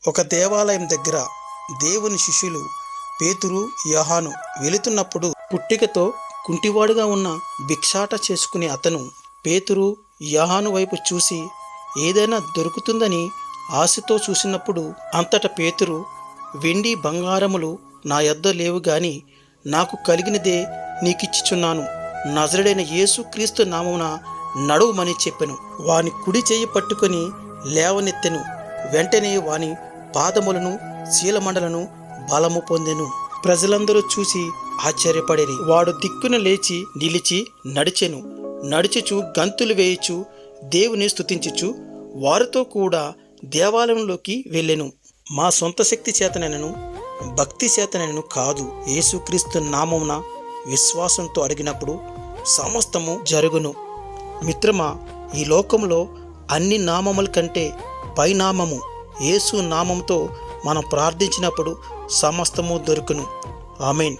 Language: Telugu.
ఒక దేవాలయం దగ్గర దేవుని శిష్యులు పేతురు, యోహాను వెళుతున్నప్పుడు పుట్టికతో కుంటివాడుగా ఉన్న భిక్షాట చేసుకునే అతను పేతురు, యోహాను వైపు చూసి ఏదైనా దొరుకుతుందని ఆశతో చూసినప్పుడు అంతటా పేతురు, వెండి బంగారములు నా యొద్ద లేవు గాని నాకు కలిగినదే నీకిచ్చుచున్నాను, నజరుడైన యేసు క్రీస్తు నామమున నడువుమని చెప్పెను. వాని కుడి చెయ్యి పట్టుకొని లేవనెత్తెను. వెంటనే వాని పాదములను శీలమండలను బలము పొందెను. ప్రజలందరూ చూసి ఆశ్చర్యపడిరి. వాడు దిక్కున లేచి నిలిచి నడుచుచు గంతులు వేయుచు దేవుని స్తుతించుచు వారితో కూడా దేవాలయంలోకి వెళ్ళెను. మా సొంత శక్తి చేతనైనను భక్తి చేతనైనను కాదు, యేసుక్రీస్తు నామమున విశ్వాసంతో అడిగినప్పుడు సమస్తము జరుగును. మిత్రమా, ఈ లోకంలో అన్ని నామముల కంటే పైనామము యేసు నామంతో మనం ప్రార్థించినప్పుడు సమస్తము దొరుకును. ఆమేన్.